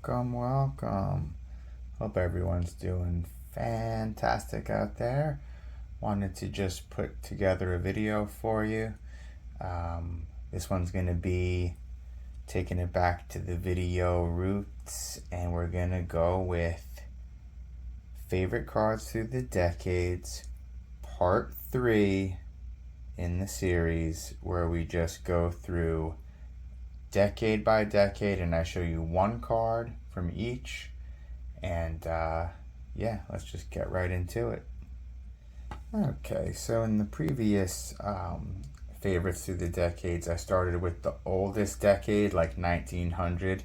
Welcome. Hope everyone's doing fantastic out there. Wanted to just put together a video for you. This one's going to be taking it back to the video roots, and we're going to go with favorite cards through the decades, part 3 in the series, where we just go through decade by decade and I show you one card from each, and yeah, let's just get right into it. Okay, so in the previous favorites through the decades, I started with the oldest decade, like 1900,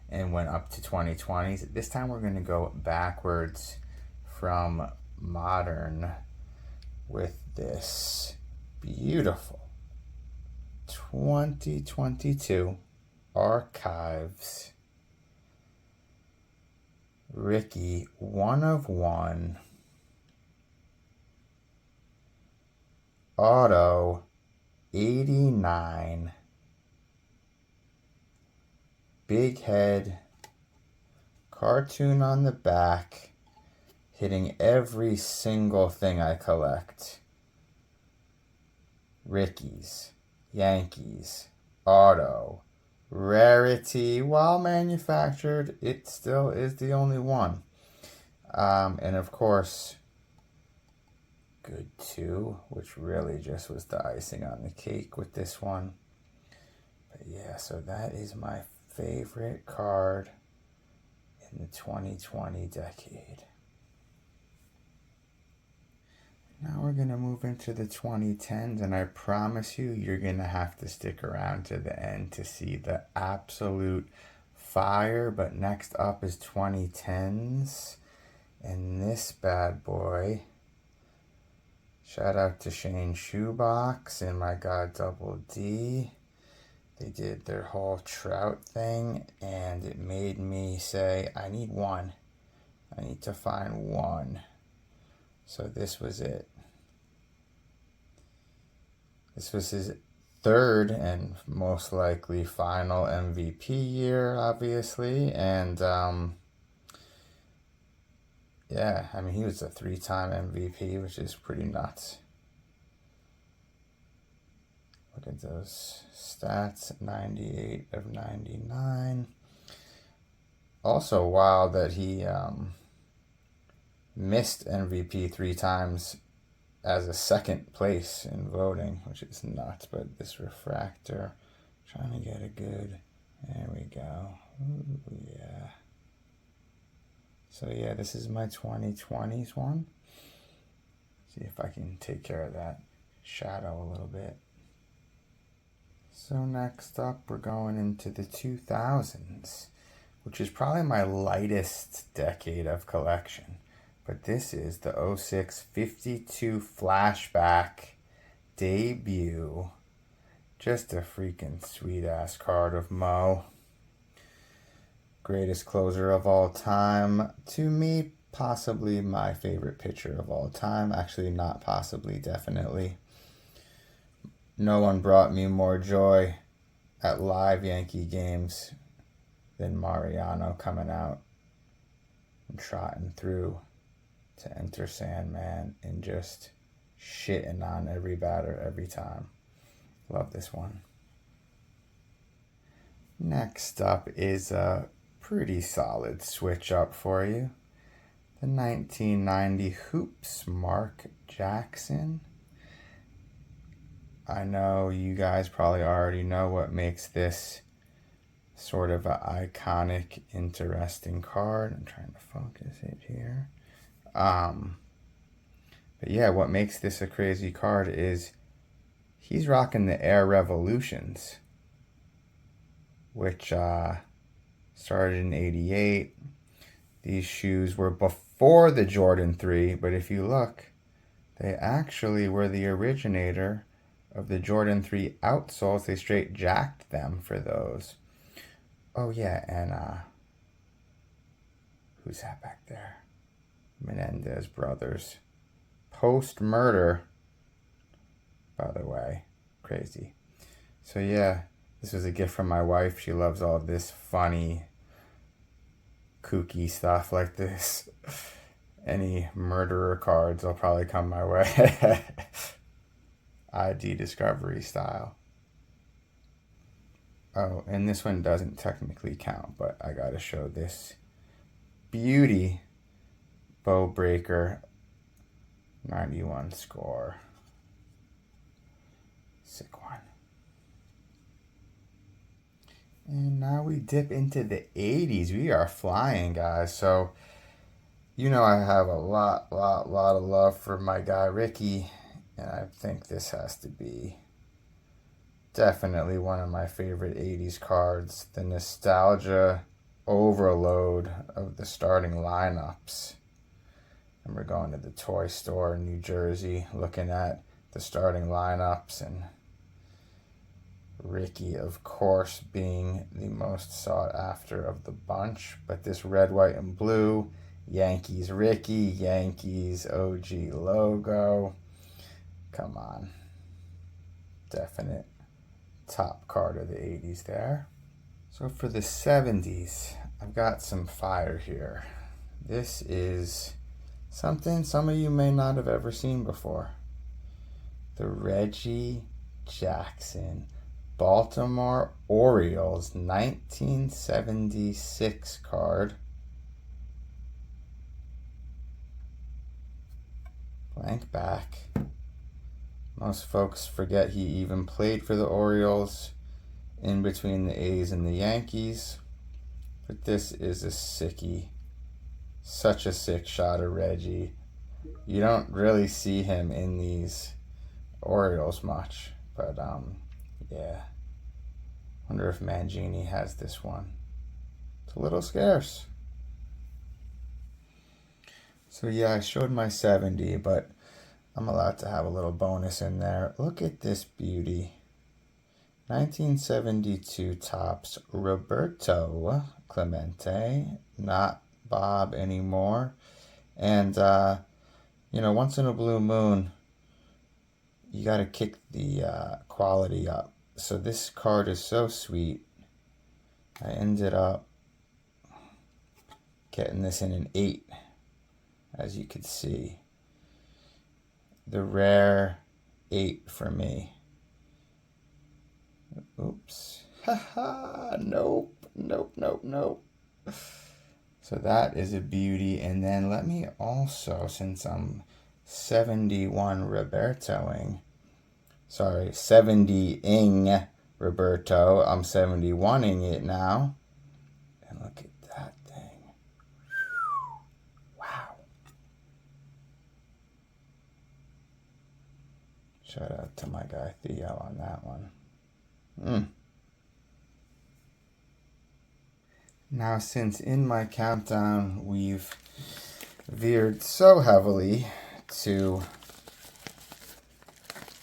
and went up to 2020s. This time we're going to go backwards from modern with this beautiful 2022 Archives Ricky 1 of 1 Auto 89 big head, cartoon on the back, hitting every single thing I collect. Rickies, Yankees, auto, rarity. While manufactured, it still is the only one. And of course, good 2, which really just was the icing on the cake with this one. But yeah, so that is my favorite card in the 2020 decade. Now we're going to move into the 2010s, and I promise you, you're going to have to stick around to the end to see the absolute fire. But next up is 2010s, and this bad boy, shout out to Shane Shoebox and my god Double D. They did their whole Trout thing, and it made me say, I need one. I need to find one. So this was it. This was his third and most likely final MVP year, obviously. And yeah, I mean, he was a 3-time MVP, which is pretty nuts. Look at those stats, 98 of 99. Also wild that he missed MVP 3 times as a second place in voting, which is nuts. But this refractor, trying to get a good, there we go. Ooh, yeah. So yeah, this is my 2020s one. See if I can take care of that shadow a little bit. So next up, we're going into the 2000s, which is probably my lightest decade of collection. But this is the 06 52 flashback debut. Just a freaking sweet ass card of Mo. Greatest closer of all time. To me, possibly my favorite pitcher of all time. Actually, not possibly, definitely. No one brought me more joy at live Yankee games than Mariano coming out and trotting through to enter Sandman and just shitting on every batter every time. Love this one. Next up is a pretty solid switch up for you. The 1990 Hoops Mark Jackson. I know you guys probably already know what makes this sort of an iconic, interesting card. I'm trying to focus it here. But yeah, what makes this a crazy card is he's rocking the Air Revolutions, which started in 88. These shoes were before the Jordan 3, but if you look, they actually were the originator of the Jordan 3 outsoles. They straight jacked them for those. Oh yeah, and who's that back there? Menendez brothers. Post-murder, by the way. Crazy. So yeah, this was a gift from my wife. She loves all this funny kooky stuff like this. Any murderer cards will probably come my way. ID Discovery style. Oh, and this one doesn't technically count, but I gotta show this beauty. Bow Breaker, 91 score. Sick one. And now we dip into the 80s. We are flying, guys. So, you know I have a lot of love for my guy Ricky. And I think this has to be definitely one of my favorite 80s cards. The nostalgia overload of the starting lineups. I remember going to the toy store in New Jersey, looking at the starting lineups, and Ricky, of course, being the most sought after of the bunch. But this red, white, and blue, Yankees Ricky, Yankees OG logo. Come on. Definite top card of the 80s there. So for the 70s, I've got some fire here. This is something some of you may not have ever seen before. The Reggie Jackson Baltimore Orioles 1976 card. Blank back. Most folks forget he even played for the Orioles in between the A's and the Yankees. But this is a sickie. Such a sick shot of Reggie. You don't really see him in these Orioles much. But, yeah. Wonder if Mangini has this one. It's a little scarce. So, yeah, I showed my 70, but I'm allowed to have a little bonus in there. Look at this beauty. 1972 Topps Roberto Clemente, not Bob anymore. And, you know, once in a blue moon, you got to kick the quality up. So this card is so sweet. I ended up getting this in an 8, as you could see. The rare 8 for me. Oops. Haha. Nope. So that is a beauty. And then let me also, since I'm 71 Robertoing, 70ing Roberto, I'm 71ing it now. And look at that thing. Wow. Shout out to my guy Theo on that one. Now, since in my countdown we've veered so heavily to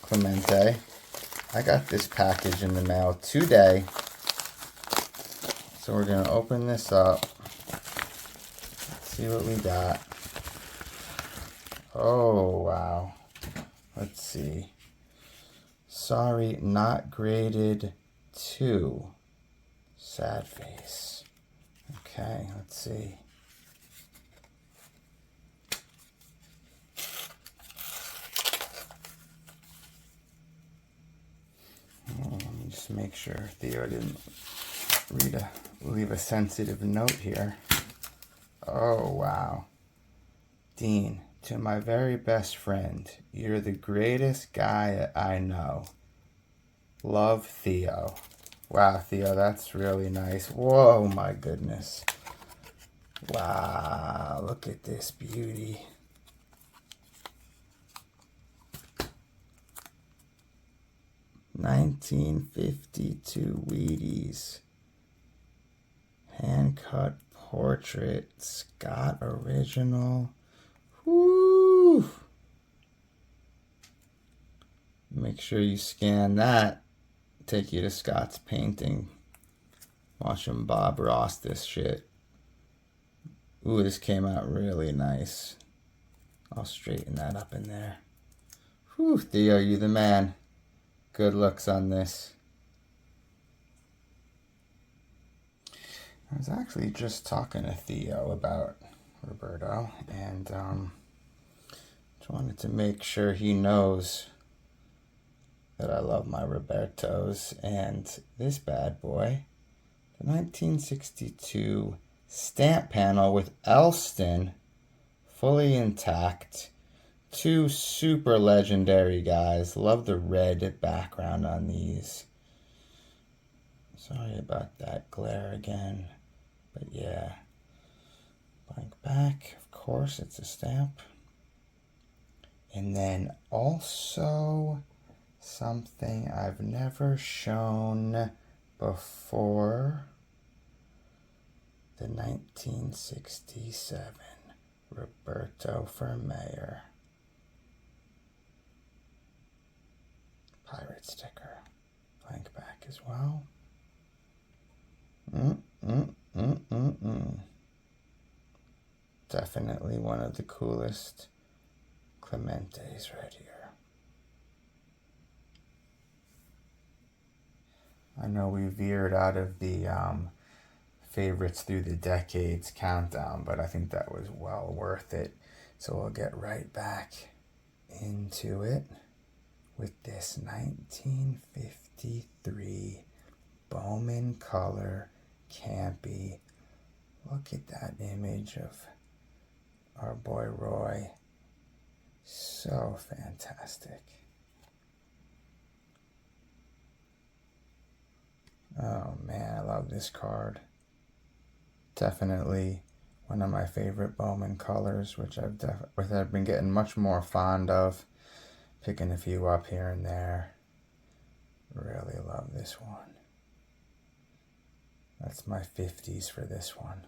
Clemente, I got this package in the mail today. So we're going to open this up, see what we got. Oh, wow. Let's see. Sorry, not graded 2. Sad face. Okay, let's see. Let me just make sure Theo didn't leave a sensitive note here. Oh, wow. Dean, to my very best friend, you're the greatest guy I know. Love, Theo. Wow, Theo, that's really nice. Whoa, my goodness. Wow, look at this beauty. $1952 Wheaties. Hand-cut portrait. Scott original. Woo! Make sure you scan that. Take you to Scott's painting. Watch him Bob Ross this shit. Ooh, this came out really nice. I'll straighten that up in there. Whew, Theo, you the man. Good looks on this. I was actually just talking to Theo about Roberto, and just wanted to make sure he knows that I love my Robertos. And this bad boy, the 1962 stamp panel with Elston, fully intact. Two super legendary guys. Love the red background on these. Sorry about that glare again. But yeah. Blank back. Of course, it's a stamp. And then also something I've never shown before. The 1967 Roberto for Mayor Pirate sticker. Blank back as well. Definitely one of the coolest Clementes right here. I know we veered out of the favorites through the decades countdown, but I think that was well worth it. So we'll get right back into it with this 1953 Bowman color Campy. Look at that image of our boy Roy. So fantastic. Oh man, I love this card. Definitely one of my favorite Bowman colors, which I've been getting much more fond of. Picking a few up here and there. Really love this one. That's my 50s for this one.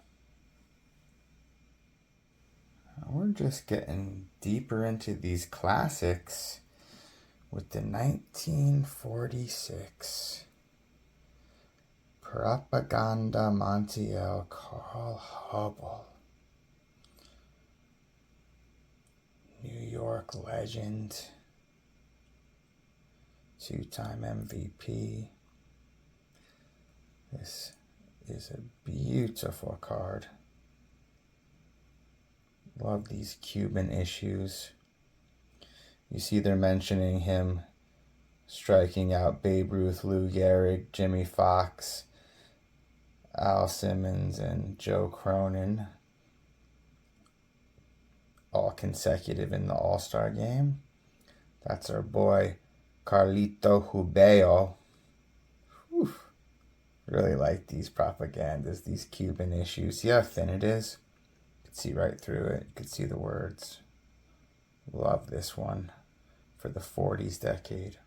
We're just getting deeper into these classics with the 1946 Propaganda Montiel Carl Hubble. New York legend. Two-time MVP. This is a beautiful card. Love these Cuban issues. You see they're mentioning him striking out Babe Ruth, Lou Gehrig, Jimmy Fox, Al Simmons, and Joe Cronin. All consecutive in the All-Star game. That's our boy Carlito Hubeo. Whew. Really like these propagandas, these Cuban issues. See how thin it is? You can see right through it. You can see the words. Love this one for the 40s decade.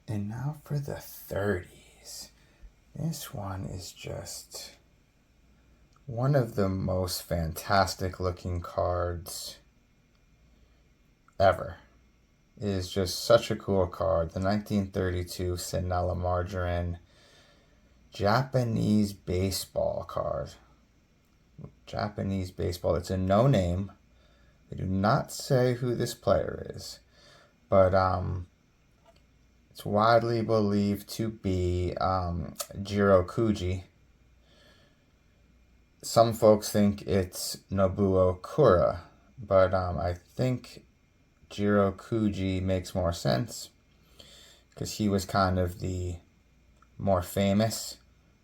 And now for the 30s. This one is just one of the most fantastic looking cards ever. It is just such a cool card. The 1932 Sinella Margarine Japanese baseball card. Japanese baseball. It's a no name. They do not say who this player is. But it's widely believed to be Jiro Kuji. Some folks think it's Nobuo Kura. But I think Jiro Kuji makes more sense because he was kind of the more famous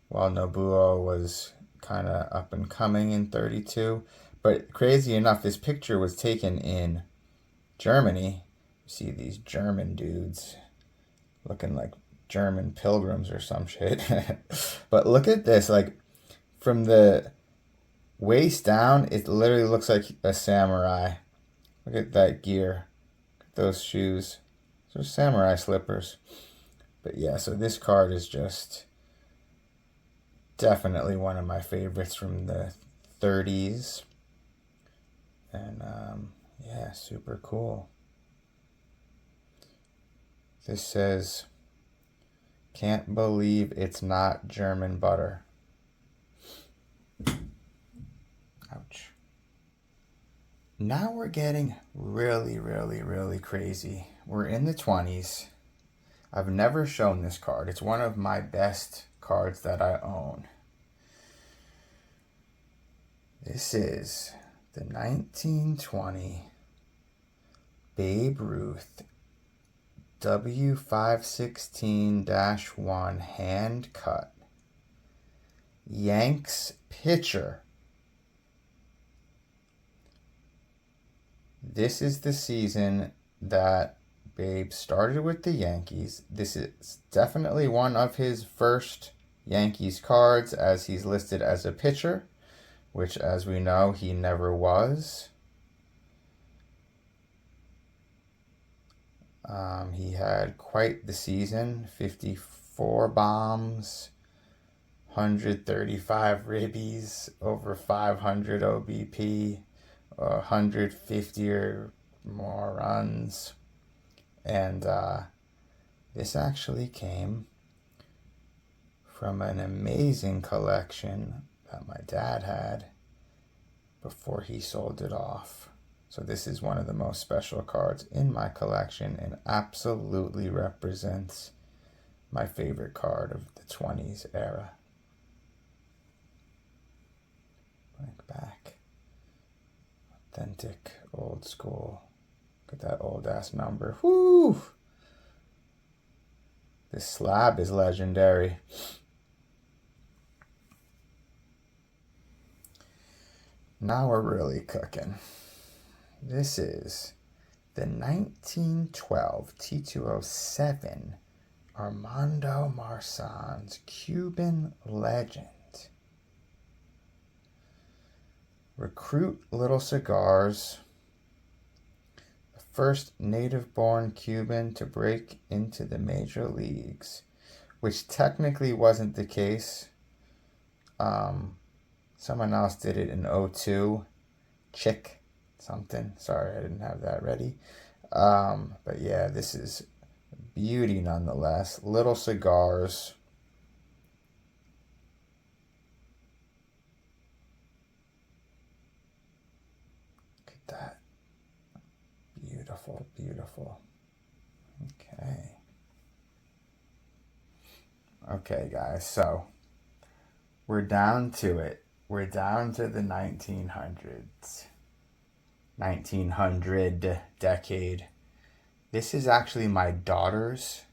while Nobuo was kind of up and coming in 32. But crazy enough, this picture was taken in Germany. You see these German dudes looking like German pilgrims or some shit. But look at this, like from the waist down, it literally looks like a samurai. Look at that gear. Those shoes. Those are samurai slippers. But yeah, so this card is just definitely one of my favorites from the 30s. And yeah, super cool. This says, "Can't believe it's not German butter." Ouch. Now we're getting really crazy. We're in the 20s. I've never shown this card. It's one of my best cards that I own. This is the 1920 Babe Ruth W516-1 hand cut Yanks pitcher. This is the season that Babe started with the Yankees. This is definitely one of his first Yankees cards, as he's listed as a pitcher, which, as we know, he never was. He had quite the season, 54 bombs, 135 ribbies, over 500 OBP, 150 or more runs. And this actually came from an amazing collection that my dad had before he sold it off. So this is one of the most special cards in my collection and absolutely represents my favorite card of the 20s era. Blank back. Authentic, old school. Look at that old ass number. Whoo! This slab is legendary. Now we're really cooking. This is the 1912 T207 Armando Marsans Cuban Legend. Recruit Little Cigars, the first native-born Cuban to break into the major leagues, which technically wasn't the case. Someone else did it in 02. Chick something. Sorry, I didn't have that ready. But yeah, this is beauty nonetheless. Little Cigars. Look at that. Beautiful, beautiful. Okay. Okay, guys, so we're down to it. We're down to the 1900s. 1900 decade. This is actually my daughter's,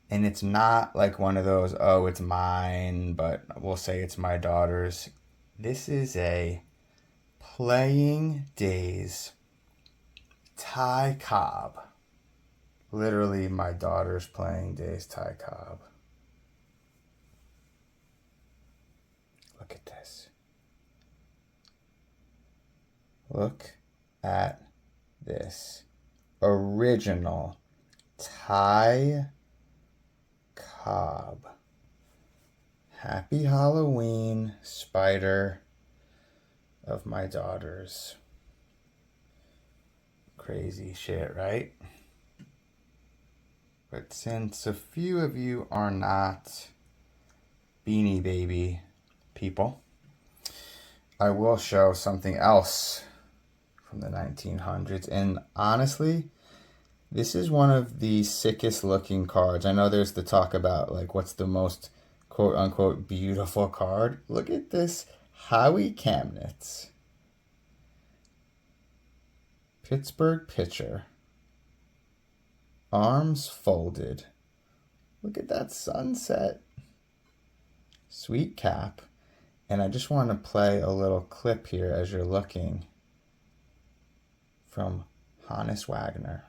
and it's not like one of those, oh, it's mine, but we'll say it's my daughter's. This is a Playing Days Ty Cobb. Literally my daughter's Playing Days Ty Cobb. Look at this. Look at this. Original Ty Cobb. Happy Halloween, Spider of my daughter's. Crazy shit, right? But since a few of you are not Beanie Baby people, I will show something else from the 1900s. And honestly, this is one of the sickest looking cards. I know there's the talk about like what's the most quote unquote beautiful card. Look at this Howie Kamnitz. Pittsburgh pitcher. Arms folded. Look at that sunset. Sweet cap. And I just want to play a little clip here as you're looking from Hannes Wagner,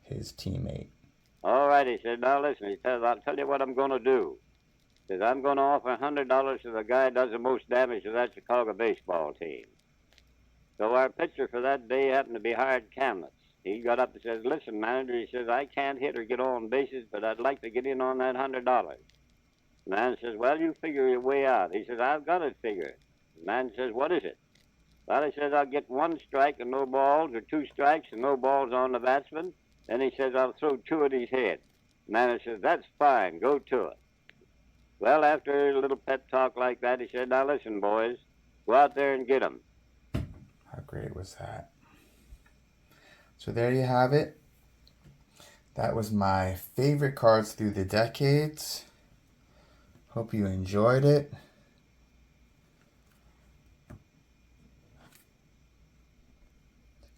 his teammate. All right, he said, now listen, he says, I'll tell you what I'm going to do. He says, I'm going to offer $100 to the guy who does the most damage to that Chicago baseball team. So our pitcher for that day happened to be Hired Kamnitz. He got up and says, listen, manager, he says, I can't hit or get on bases, but I'd like to get in on that $100. The man says, well, you figure your way out. He says, I've got it figured. The man says, what is it? Well, he says, I'll get 1 strike and no balls, or 2 strikes and no balls on the batsman. Then he says, I'll throw 2 at his head. The man says, that's fine, go to it. Well, after a little pep talk like that, he said, now listen, boys, go out there and get 'em. How great was that? So there you have it. That was my favorite cards through the decades. Hope you enjoyed it.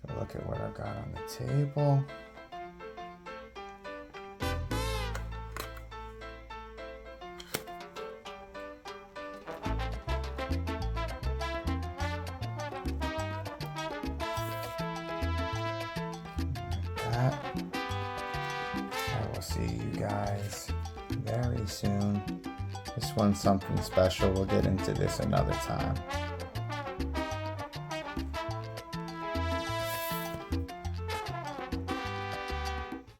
Take a look at what I got on the table. Like that. I will see you guys very soon. This one's something special. We'll get into this another time.